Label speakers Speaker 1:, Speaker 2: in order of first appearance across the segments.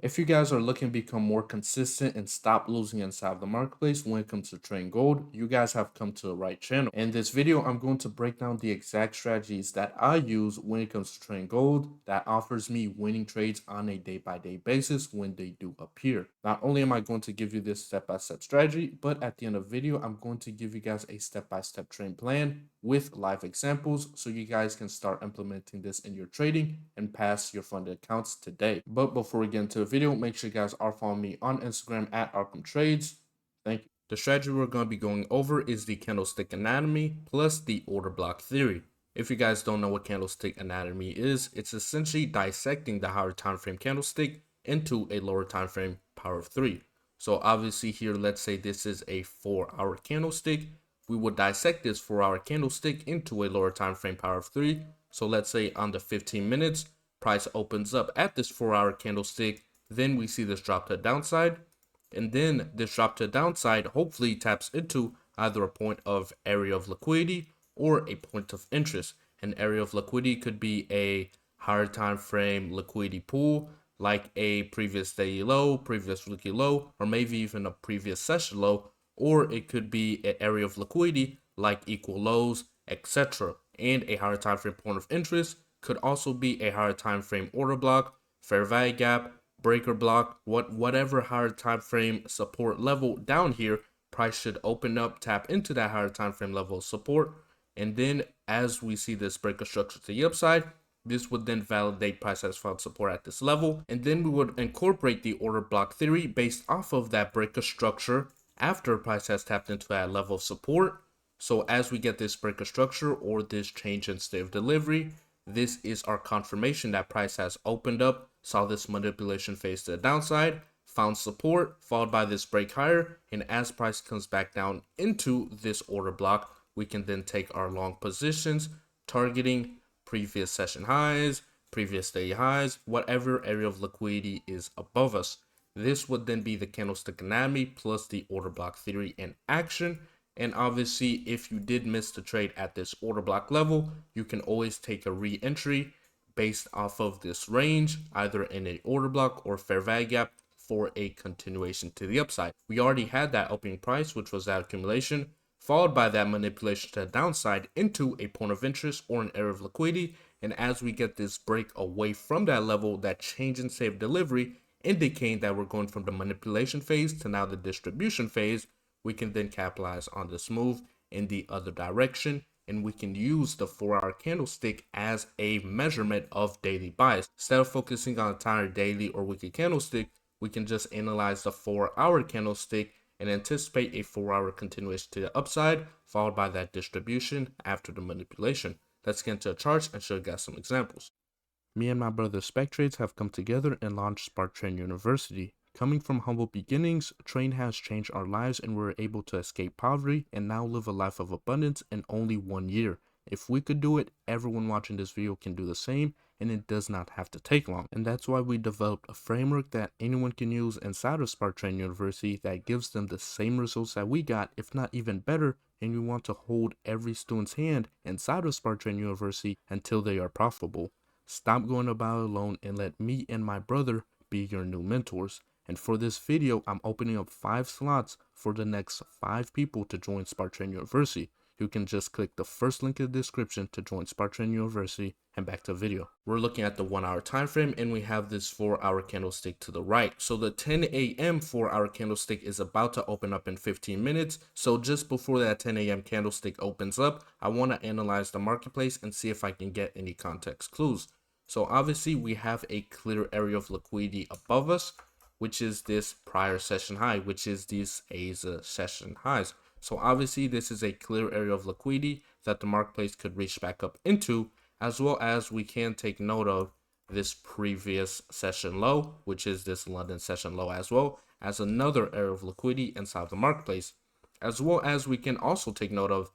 Speaker 1: If you guys are looking to become more consistent and stop losing inside the marketplace when it comes to trading gold, you guys have come to the right channel. In this video, I'm going to break down the exact strategies that I use when it comes to trading gold that offers me winning trades on a day-by-day basis when they do appear. Not only am I going to give you this step-by-step strategy, but at the end of the video, I'm going to give you guys a step-by-step trading plan with live examples so you guys can start implementing this in your trading and pass your funded accounts today. But before we get into the video, make sure you guys are following me on Instagram at Arkhamtrades. Thank you. The strategy we're going to be going over is the candlestick anatomy plus the order block theory. If you guys don't know what candlestick anatomy is, it's essentially dissecting the higher time frame candlestick into a lower time frame power of 3. So obviously here, let's say this is a 4-hour candlestick. We would dissect this 4-hour candlestick into a lower time frame power of 3. So let's say on the 15 minutes, price opens up at this 4-hour candlestick. Then we see this drop to the downside. And then this drop to the downside hopefully taps into either a point of area of liquidity or a point of interest. An area of liquidity could be a higher time frame liquidity pool, like a previous daily low, previous weekly low, or maybe even a previous session low, or it could be an area of liquidity like equal lows, etc. And a higher time frame point of interest could also be a higher time frame order block, fair value gap, breaker block, whatever higher time frame support level down here. Price should open up, tap into that higher time frame level of support, and then as we see this breaker structure to the upside, this would then validate price has found support at this level, and then we would incorporate the order block theory based off of that breaker structure after price has tapped into that level of support. So as we get this breaker structure or this change in state of delivery, this is our confirmation that price has opened up, saw this manipulation phase to the downside, found support, followed by this break higher, and as price comes back down into this order block, we can then take our long positions, targeting previous session highs, previous day highs, whatever area of liquidity is above us. This would then be the candlestick anatomy plus the order block theory in action. And obviously, if you did miss the trade at this order block level, you can always take a re-entry based off of this range, either in a order block or fair value gap for a continuation to the upside. We already had that opening price, which was that accumulation, followed by that manipulation to the downside into a point of interest or an area of liquidity. And as we get this break away from that level, that change in state of delivery, indicating that we're going from the manipulation phase to now the distribution phase, we can then capitalize on this move in the other direction, and we can use the 4-hour candlestick as a measurement of daily bias. Instead of focusing on entire daily or weekly candlestick, we can just analyze the 4-hour candlestick and anticipate a 4-hour continuation to the upside, followed by that distribution after the manipulation. Let's get into the charts and show you guys some examples. Me and my brother Spectrades have come together and launched Spark Train University. Coming from humble beginnings, Train has changed our lives and we're able to escape poverty and now live a life of abundance in only 1 year. If we could do it, everyone watching this video can do the same, and it does not have to take long. And that's why we developed a framework that anyone can use inside of Spark Train University that gives them the same results that we got, if not even better, and we want to hold every student's hand inside of Spark Train University until they are profitable. Stop going about it alone and let me and my brother be your new mentors. And for this video, I'm opening up 5 slots for the next 5 people to join Spark Train University. You can just click the first link in the description to join Spark Train University, and back to the video. We're looking at the 1-hour time frame, and we have this 4-hour candlestick to the right. So the 10 a.m. 4-hour candlestick is about to open up in 15 minutes. So just before that 10 a.m. candlestick opens up, I want to analyze the marketplace and see if I can get any context clues. So obviously we have a clear area of liquidity above us, which is this prior session high, which is these ASA session highs. So obviously this is a clear area of liquidity that the marketplace could reach back up into, as well as we can take note of this previous session low, which is this London session low, as well as another area of liquidity inside the marketplace, as well as we can also take note of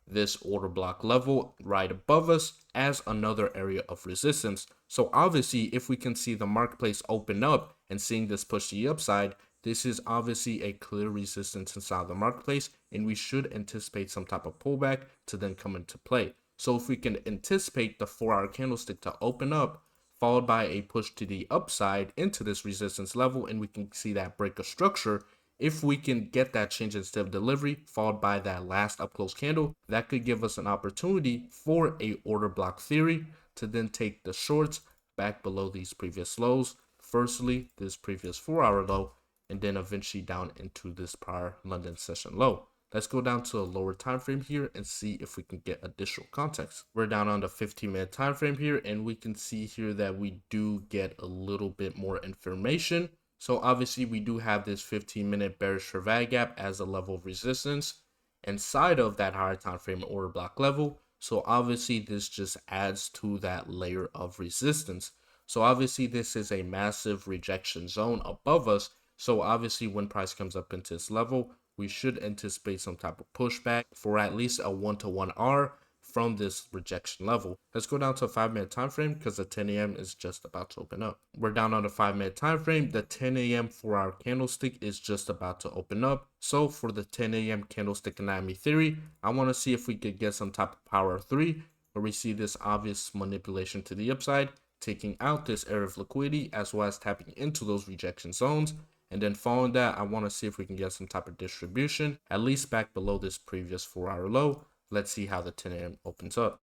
Speaker 1: this order block level right above us as another area of resistance. So obviously if we can see the marketplace open up and seeing this push to the upside, this is obviously a clear resistance inside the marketplace, and we should anticipate some type of pullback to then come into play. So if we can anticipate the 4-hour candlestick to open up, followed by a push to the upside into this resistance level, and we can see that break of structure. If we can get that change in state of delivery followed by that last up close candle, that could give us an opportunity for a order block theory to then take the shorts back below these previous lows. Firstly, this previous 4-hour low, and then eventually down into this prior London session low. Let's go down to a lower time frame here and see if we can get additional context. We're down on the 15-minute time frame here, and we can see here that we do get a little bit more information. So obviously we do have this 15-minute bearish fair value gap as a level of resistance inside of that higher time frame order block level. So obviously this just adds to that layer of resistance. So obviously this is a massive rejection zone above us. So obviously when price comes up into this level, we should anticipate some type of pushback for at least a 1-to-1 R from this rejection level. Let's go down to a 5-minute time frame because the 10 a.m. is just about to open up. We're down on the 5-minute time frame. The 10 a.m. 4-hour candlestick is just about to open up. So for the 10 a.m. candlestick anatomy theory, I want to see if we could get some type of power 3 where we see this obvious manipulation to the upside, taking out this area of liquidity as well as tapping into those rejection zones. And then following that, I want to see if we can get some type of distribution, at least back below this previous 4-hour low. Let's see how the 10 a.m. opens up.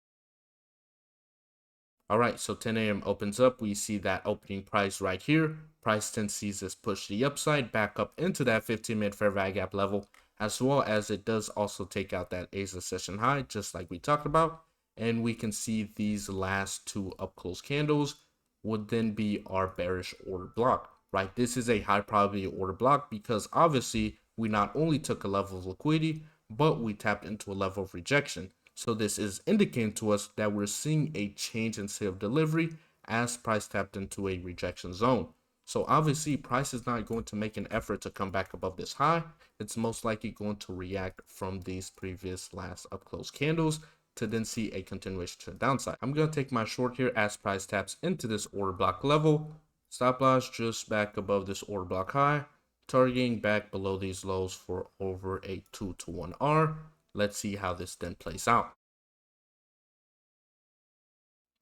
Speaker 1: All right, so 10 a.m. opens up. We see that opening price right here. Price then sees this push to the upside, back up into that 15-minute fair value gap level, as well as it does also take out that Asia session high, just like we talked about. And we can see these last two up close candles would then be our bearish order block. Right, this is a high probability order block because obviously we not only took a level of liquidity, but we tapped into a level of rejection. So this is indicating to us that we're seeing a change in state of delivery as price tapped into a rejection zone. So obviously price is not going to make an effort to come back above this high. It's most likely going to react from these previous last up close candles to then see a continuation to the downside. I'm going to take my short here as price taps into this order block level. Stop loss just back above this order block high, targeting back below these lows for over a 2-to-1 R. Let's see how this then plays out.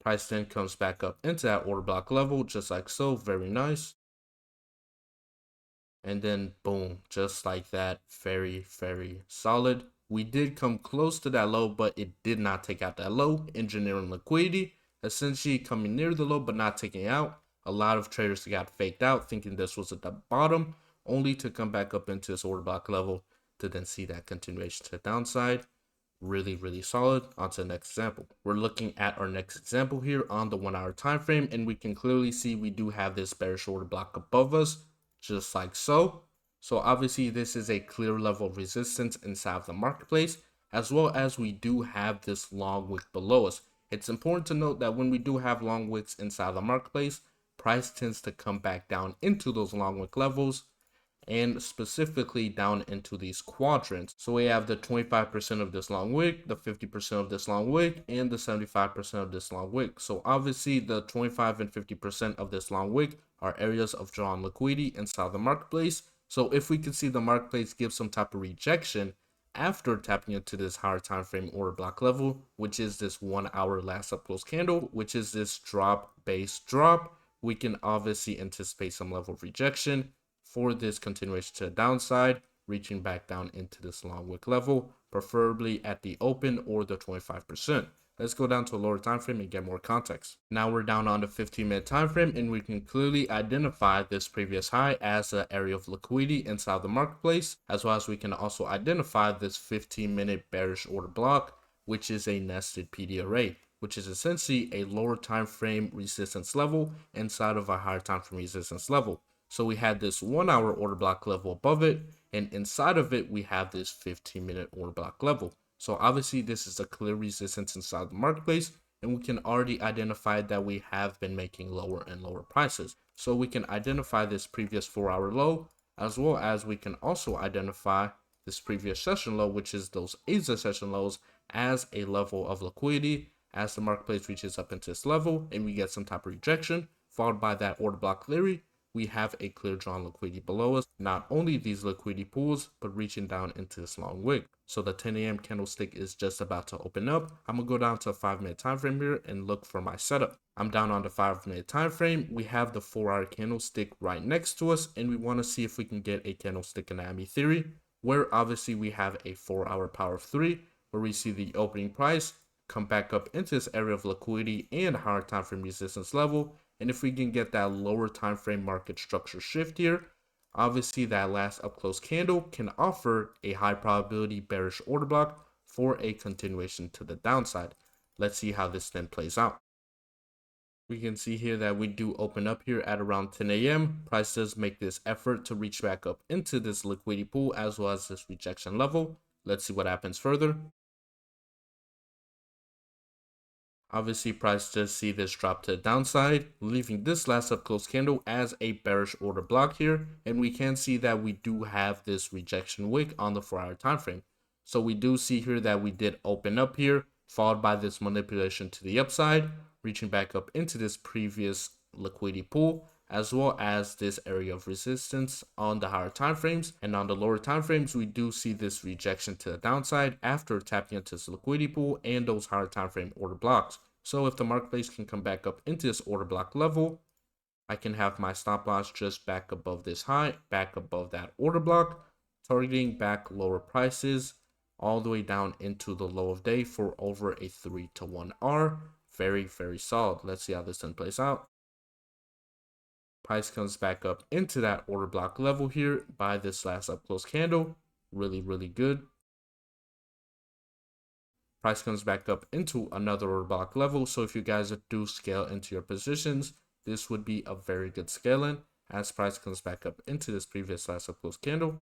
Speaker 1: Price then comes back up into that order block level, just like so. Very nice. And then boom, just like that. Very, very solid. We did come close to that low, but it did not take out that low. Engineering liquidity, essentially coming near the low, but not taking it out. A lot of traders got faked out thinking this was at the bottom, only to come back up into this order block level to then see that continuation to the downside. Really, really solid. On to the next example. We're looking at our next example here on the 1-hour time frame, and we can clearly see we do have this bearish order block above us, just like so. So obviously this is a clear level of resistance inside of the marketplace, as well as we do have this long wick below us. It's important to note that when we do have long wicks inside the marketplace, price tends to come back down into those long wick levels and specifically down into these quadrants. So we have the 25% of this long wick, the 50% of this long wick, and the 75% of this long wick. So obviously the 25 and 50% of this long wick are areas of drawn liquidity inside the marketplace. So if we can see the marketplace give some type of rejection after tapping into this higher time frame order block level, which is this 1-hour last up close candle, which is this drop base drop, we can obviously anticipate some level of rejection for this continuation to the downside, reaching back down into this long wick level, preferably at the open or the 25%. Let's go down to a lower time frame and get more context. Now we're down on the 15-minute time frame, and we can clearly identify this previous high as an area of liquidity inside the marketplace, as well as we can also identify this 15-minute bearish order block, which is a nested PD array, which is essentially a lower time frame resistance level inside of a higher time frame resistance level. So we had this 1-hour order block level above it, and inside of it we have this 15-minute order block level. So obviously this is a clear resistance inside the marketplace, and we can already identify that we have been making lower and lower prices. So we can identify this previous 4-hour low, as well as we can also identify this previous session low, which is those Asia session lows, as a level of liquidity as the marketplace reaches up into this level and we get some type of rejection, followed by that order block theory. we have a clear drawn liquidity below us. Not only these liquidity pools, but reaching down into this long wick. So the 10 a.m. candlestick is just about to open up. I'm gonna go down to a 5-minute time frame here and look for my setup. I'm down on the 5-minute time frame. We have the 4-hour candlestick right next to us, and we want to see if we can get a candlestick anatomy theory, where obviously we have a 4-hour power of 3, where we see the opening price come back up into this area of liquidity and higher time frame resistance level. And if we can get that lower time frame market structure shift here, obviously that last up close candle can offer a high probability bearish order block for a continuation to the downside. Let's see how this then plays out. We can see here that we do open up here at around 10 a.m. Price does make this effort to reach back up into this liquidity pool as well as this rejection level. Let's see what happens further. Obviously, price does see this drop to the downside, leaving this last up close candle as a bearish order block here. And we can see that we do have this rejection wick on the 4-hour time frame. So we do see here that we did open up here, followed by this manipulation to the upside, reaching back up into this previous liquidity pool, as well as this area of resistance on the higher time frames. And on the lower time frames, we do see this rejection to the downside after tapping into this liquidity pool and those higher time frame order blocks. So if the marketplace can come back up into this order block level, I can have my stop loss just back above this high, back above that order block, targeting back lower prices all the way down into the low of day for over a 3 to 1 R. Very, very solid. Let's see how this then plays out. Price comes back up into that order block level here by this last up close candle. Really, really good. Price comes back up into another order block level. So if you guys do scale into your positions, this would be a very good scaling as price comes back up into this previous last up close candle.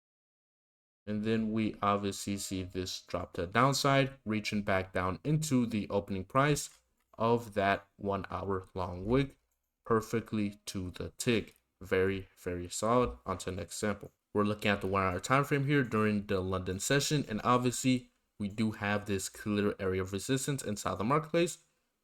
Speaker 1: And then we obviously see this drop to the downside, reaching back down into the opening price of that 1 hour long wick, perfectly to the tick. Very, very solid. On to the next sample. We're looking at the 1 hour time frame here during the London session, and obviously we do have this clear area of resistance inside the marketplace,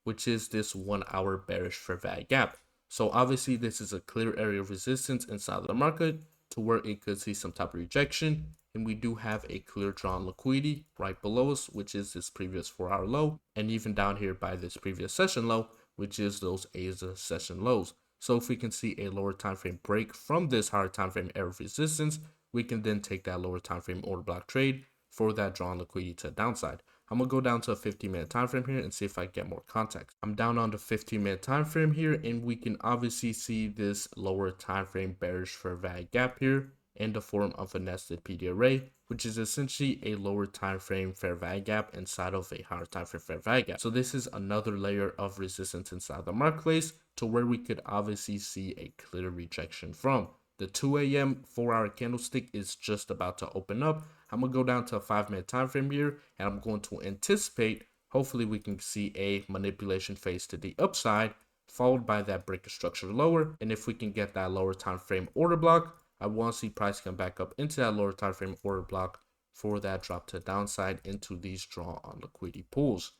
Speaker 1: which is this 1 hour bearish fair value gap. So obviously this is a clear area of resistance inside the market to where it could see some type of rejection. And we do have a clear drawn liquidity right below us, which is this previous 4-hour low, and even down here by this previous session low, which is those Asia session lows. So if we can see a lower time frame break from this higher time frame area of resistance, we can then take that lower time frame order block trade for that drawn liquidity to the downside. I'm gonna go down to a 15-minute time frame here and see if I get more context. I'm down on the 15-minute time frame here, and we can obviously see this lower time frame bearish fair value gap here in the form of a nested PD array, which is essentially a lower time frame fair value gap inside of a higher time frame fair value gap. So this is another layer of resistance inside the marketplace to where we could obviously see a clear rejection from. The 2 a.m. 4-hour candlestick is just about to open up. I'm gonna go down to a 5-minute time frame here, and I'm going to anticipate, hopefully we can see a manipulation phase to the upside, followed by that break of structure lower. And if we can get that lower time frame order block, I want to see price come back up into that lower time frame order block for that drop to the downside into these draw on liquidity pools.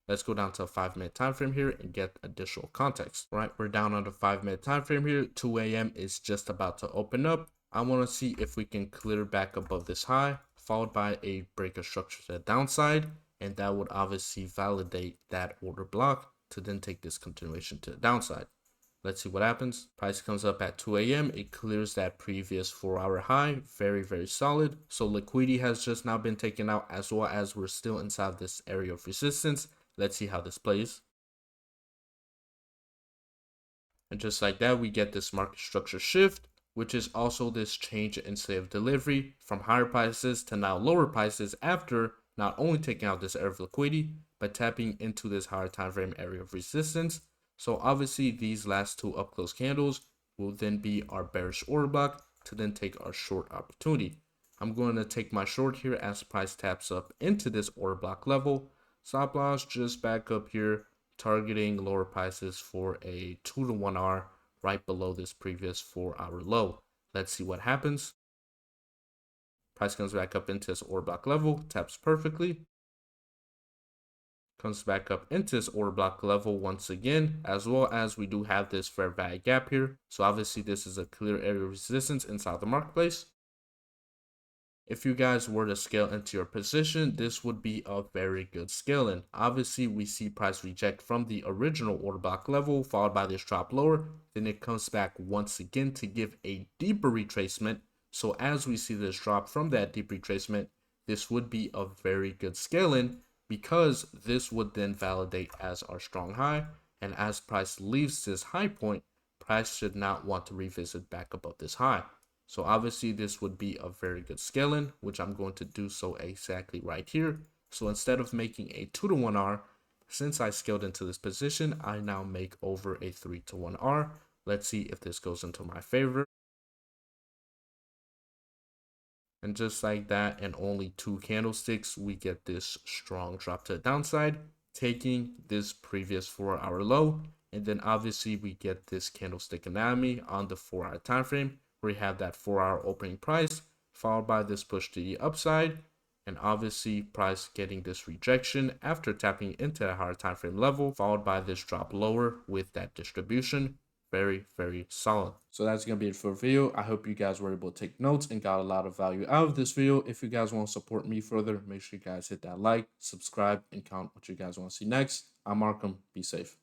Speaker 1: Let's go down to a 5-minute time frame here and get additional context. All right, we're down on the 5-minute time frame here. 2 a.m. is just about to open up. I want to see if we can clear back above this high, followed by a break of structure to the downside, and that would obviously validate that order block to then take this continuation to the downside. Let's see what happens. Price comes up at 2 a.m. It clears that previous 4-hour high. Very, very solid. So liquidity has just now been taken out, as well as we're still inside this area of resistance. Let's see how this plays. And just like that, we get this market structure shift, which is also this change in state of delivery from higher prices to now lower prices after not only taking out this area of liquidity, but tapping into this higher time frame area of resistance. So obviously these last two up close candles will then be our bearish order block to then take our short opportunity. I'm going to take my short here as price taps up into this order block level. Stop loss just back up here, targeting lower prices for a 2 to 1 R right below this previous 4-hour low. Let's see what happens. Price comes back up into this order block level, taps perfectly. comes back up into this order block level once again, as well as we do have this fair value gap here. So obviously this is a clear area of resistance inside the marketplace. If you guys were to scale into your position, this would be a very good scaling. Obviously, we see price reject from the original order block level, followed by this drop lower. Then it comes back once again to give a deeper retracement. So as we see this drop from that deep retracement, this would be a very good scaling because this would then validate as our strong high. And as price leaves this high point, price should not want to revisit back above this high. So obviously this would be a very good scaling, which I'm going to do so exactly right here. So instead of making a 2-to-1 R, since I scaled into this position, I now make over a 3-to-1 R. Let's see if this goes into my favor. And just like that, and only 2 candlesticks, we get this strong drop to the downside, taking this previous 4-hour low. And then obviously we get this candlestick anatomy on the 4-hour time frame. We have that 4-hour opening price, followed by this push to the upside, and obviously price getting this rejection after tapping into a higher time frame level, followed by this drop lower with that distribution. Very, very solid. So that's going to be it for the video. I hope you guys were able to take notes and got a lot of value out of this video. If you guys want to support me further, make sure you guys hit that like, subscribe, and comment what you guys want to see next. I'm Arkham. Be safe.